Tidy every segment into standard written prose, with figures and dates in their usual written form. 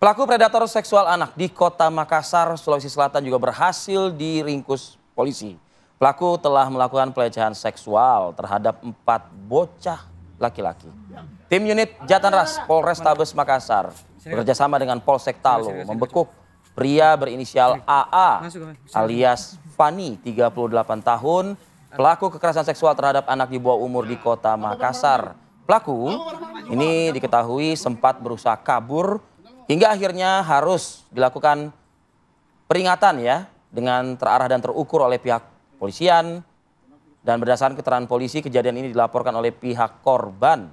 Pelaku predator seksual anak di Kota Makassar, Sulawesi Selatan juga berhasil diringkus polisi. Pelaku telah melakukan pelecehan seksual terhadap 4 bocah laki-laki. Tim unit Jatanras Polrestabes Makassar bekerjasama dengan Polsek Talo membekuk pria berinisial AA alias Fani, 38 tahun, pelaku kekerasan seksual terhadap anak di bawah umur di Kota Makassar. Pelaku ini diketahui sempat berusaha kabur hingga akhirnya harus dilakukan peringatan ya dengan terarah dan terukur oleh pihak polisian. Dan berdasarkan keterangan polisi, kejadian ini dilaporkan oleh pihak korban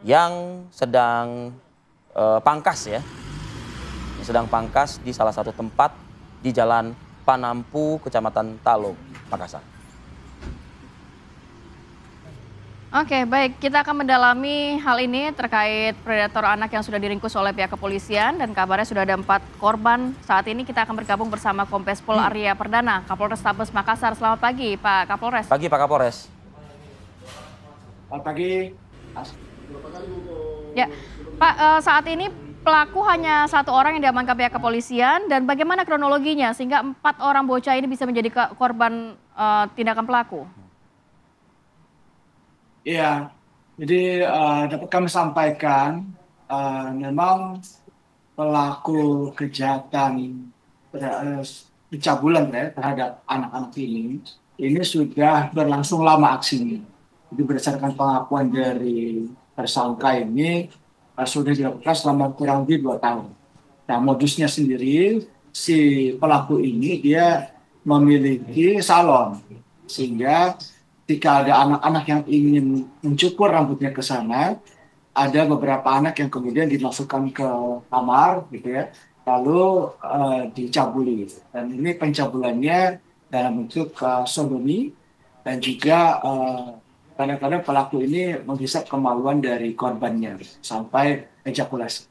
yang sedang pangkas ya. Yang sedang pangkas di salah satu tempat di Jalan Panampu, Kecamatan Talo, Makassar. Oke, baik. Kita akan mendalami hal ini terkait predator anak yang sudah diringkus oleh pihak kepolisian dan kabarnya sudah ada 4 korban. Saat ini kita akan bergabung bersama Kombes Pol Arya Perdana, Kapolrestabes Makassar. Selamat pagi, Pak Kapolres. Pagi, Pak Kapolres. Selamat pagi. Ya, Pak, saat ini pelaku hanya 1 orang yang diamankan pihak kepolisian dan bagaimana kronologinya sehingga 4 orang bocah ini bisa menjadi korban tindakan pelaku? Iya, jadi dapat kami sampaikan memang pelaku kejahatan pencabulan ya, terhadap anak-anak ini sudah berlangsung lama aksinya. Jadi berdasarkan pengakuan dari tersangka ini sudah dilakukan selama kurang lebih 2 tahun. Nah, modusnya sendiri si pelaku ini dia memiliki salon sehingga jika ada anak-anak yang ingin mencukur rambutnya ke sana, ada beberapa anak yang kemudian dimasukkan ke kamar, gitu ya, lalu dicabuli. Dan ini pencabulannya dalam bentuk sodomi dan juga kadang-kadang pelaku ini menghisap kemaluan dari korbannya sampai ejakulasi.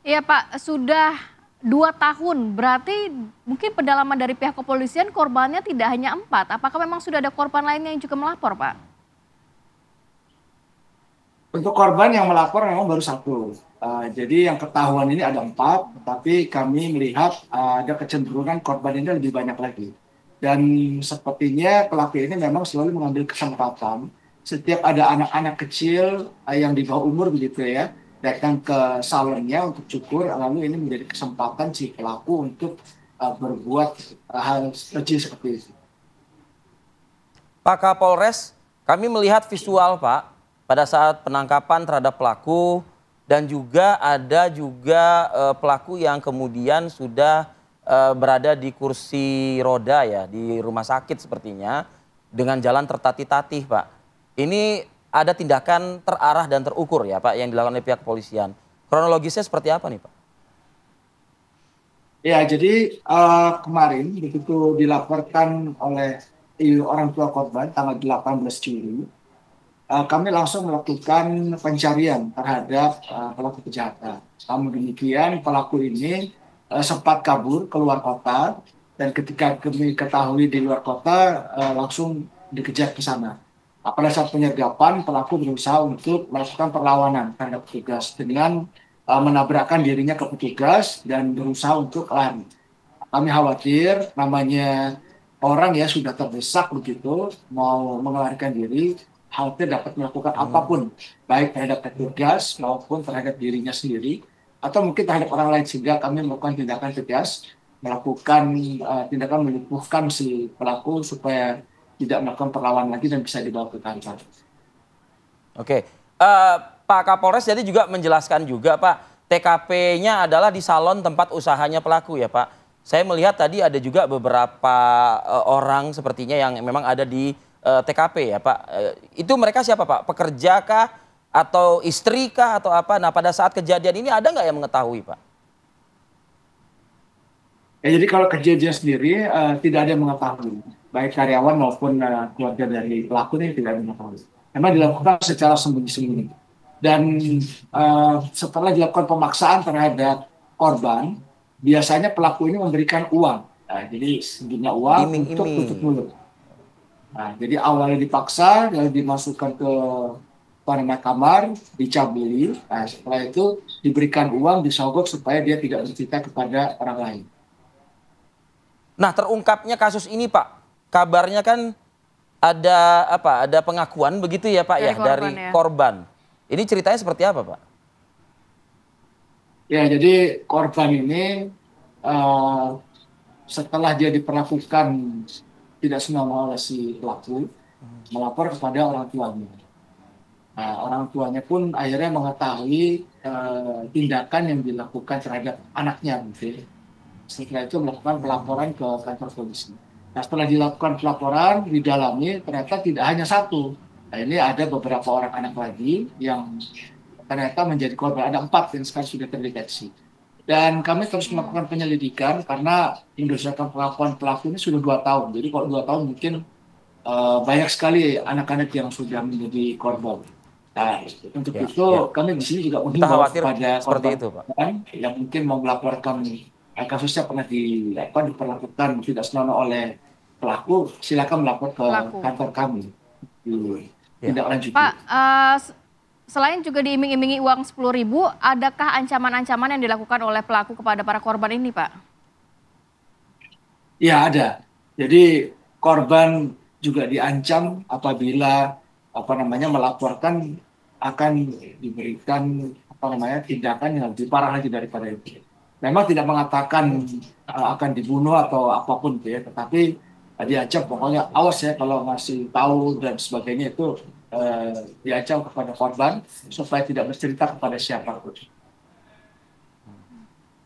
Iya, Pak, sudah 2 tahun, berarti mungkin pendalaman dari pihak kepolisian korbannya tidak hanya 4. Apakah memang sudah ada korban lainnya yang juga melapor, Pak? Untuk korban yang melapor memang baru 1. Jadi yang ketahuan ini ada 4, tapi kami melihat ada kecenderungan korban ini lebih banyak lagi. Dan sepertinya pelaku ini memang selalu mengambil kesempatan setiap ada anak-anak kecil yang di bawah umur begitu ya, datang ke salonnya untuk cukur, lalu ini menjadi kesempatan si pelaku untuk berbuat hal kecil seperti itu. Pak Kapolres, kami melihat visual Pak pada saat penangkapan terhadap pelaku dan juga ada pelaku yang kemudian sudah berada di kursi roda ya di rumah sakit sepertinya dengan jalan tertatih-tatih Pak. Ini ada tindakan terarah dan terukur ya Pak yang dilakukan oleh pihak kepolisian. Kronologisnya seperti apa nih Pak? Ya, jadi kemarin begitu dilaporkan oleh orang tua korban tanggal 18 Juli, kami langsung melakukan pencarian terhadap pelaku kejahatan. Namun demikian pelaku ini sempat kabur keluar kota dan ketika kami ketahui di luar kota langsung dikejar ke sana. Pada saat penyergapan, pelaku berusaha untuk melakukan perlawanan terhadap petugas dengan menabrakkan dirinya ke petugas dan berusaha untuk lari. Kami khawatir namanya orang ya sudah terdesak begitu, mau mengelarikan diri, khawatir dapat melakukan apapun, baik terhadap petugas maupun terhadap dirinya sendiri, atau mungkin terhadap orang lain, sehingga kami melakukan tindakan tegas, melakukan tindakan melumpuhkan si pelaku supaya tidak melakukan perlawanan lagi dan bisa dibawa ke kantor. Oke, Pak Kapolres jadi juga menjelaskan juga Pak, TKP-nya adalah di salon tempat usahanya pelaku ya Pak. Saya melihat tadi ada juga beberapa orang sepertinya yang memang ada di TKP ya Pak. Itu mereka siapa Pak? Pekerja kah? Atau istri kah? Atau apa? Nah pada saat kejadian ini ada nggak yang mengetahui Pak? Ya, jadi kalau kejadian sendiri tidak ada yang mengetahui. Baik karyawan maupun keluarga dari pelaku ini tidak mengetahui. Memang dilakukan secara sembunyi-sembunyi. Dan setelah dilakukan pemaksaan terhadap korban, biasanya pelaku ini memberikan uang. Nah, jadi sejumlah uang untuk tutup mulut. Nah, jadi awalnya dipaksa, lalu dimasukkan ke kamar, dicabuli. Nah, setelah itu diberikan uang, disogok supaya dia tidak bercerita kepada orang lain. Nah, terungkapnya kasus ini Pak, kabarnya kan ada apa? Ada pengakuan begitu ya Pak Dari ya dari korban ya. korban. Ini ceritanya seperti apa Pak? Ya, jadi korban ini setelah dia diperlakukan tidak senonoh oleh si pelaku, melapor kepada orang tuanya. Nah, orang tuanya pun akhirnya mengetahui tindakan yang dilakukan terhadap anaknya, gitu. Setelah itu melakukan pelaporan ke kantor polisi. Nah, setelah dilakukan pelaporan, didalami, ternyata tidak hanya satu. Nah, ini ada beberapa orang anak lagi yang ternyata menjadi korban. Ada 4 yang sekarang sudah terdeteksi. Dan kami terus melakukan penyelidikan karena berdasarkan pengakuan pelaku ini sudah 2 tahun. Jadi kalau 2 tahun mungkin banyak sekali anak-anak yang sudah menjadi korban. Nah, untuk Ya, itu ya. kami di sini juga Kita menghimbau khawatir kepada seperti korban itu Pak. yang mungkin mau melaporkan kasusnya pernah diperlakukan tidak senonoh oleh pelaku, silakan melapor ke Pelaku. kantor kami. Ya. Tidak lanjut. Pak, selain juga diiming-imingi uang 10.000, adakah ancaman-ancaman yang dilakukan oleh pelaku kepada para korban ini, Pak? Ya, ada. Jadi korban juga diancam apabila melaporkan akan diberikan tindakan yang lebih parah lagi daripada itu. Memang tidak mengatakan akan dibunuh atau apapun gitu ya, tetapi diancam pokoknya awas ya kalau masih tahu dan sebagainya itu diancam kepada korban supaya tidak bercerita kepada siapapun.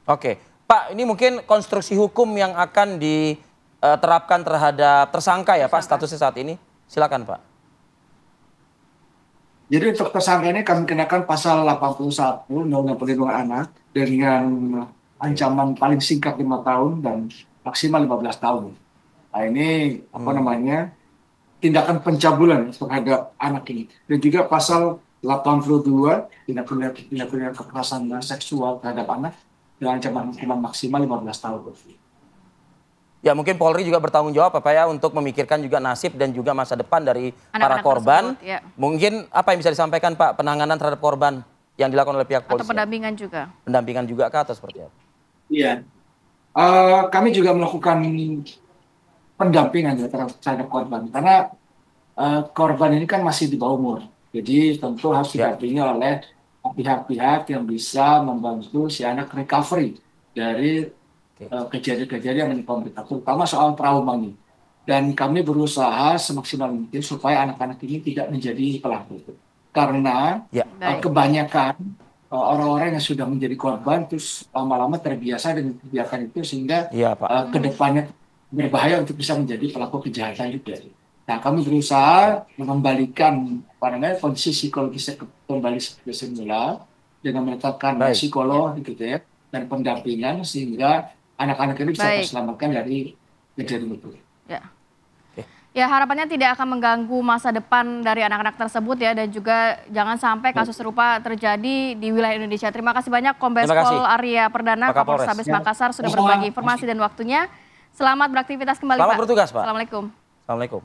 Oke, Pak, ini mungkin konstruksi hukum yang akan diterapkan terhadap tersangka ya Pak, statusnya saat ini. Silakan Pak. Jadi untuk tersangka ini kami kenakan pasal 81 Undang-Undang Perlindungan Anak dengan ancaman paling singkat 5 tahun dan maksimal 15 tahun. Nah, ini tindakan pencabulan terhadap anak ini. Dan juga pasal 82 tindak pidana kekerasan seksual terhadap anak dengan ancaman hukuman maksimal 15 tahun. Ya mungkin Polri juga bertanggung jawab Pak ya untuk memikirkan juga nasib dan juga masa depan dari para Anak-anak korban. tersebut, ya. Mungkin apa yang bisa disampaikan Pak penanganan terhadap korban yang dilakukan oleh pihak polisi? Atau pendampingan juga? Pendampingan juga kah atau seperti apa? Iya. Kami juga melakukan pendampingan ya terhadap korban karena korban ini kan masih di bawah umur. Jadi tentu harus didampingi oleh pihak-pihak yang bisa membantu si anak recovery dari kejadian-kejadian yang menimpa mereka, terutama soal trauma ini. Dan kami berusaha semaksimal mungkin supaya anak-anak ini tidak menjadi pelaku. Karena kebanyakan orang-orang yang sudah menjadi korban terus lama-lama terbiasa dengan kegiatan itu sehingga kedepannya berbahaya untuk bisa menjadi pelaku kejahatan juga. Nah, kami berusaha mengembalikan kondisi psikologisnya kembali seperti semula dengan menetapkan psikolog gitu ya dan pendampingan sehingga anak-anak ini bisa terselamatkan dari kejadian itu. Ya, harapannya tidak akan mengganggu masa depan dari anak-anak tersebut ya, dan juga jangan sampai kasus serupa terjadi di wilayah Indonesia. Terima kasih banyak Kombes Pol Arya Perdana, Kapolrestabes Makassar sudah berbagi informasi dan waktunya. Selamat beraktivitas kembali Pak. Selamat bertugas Pak. Assalamualaikum. Assalamualaikum.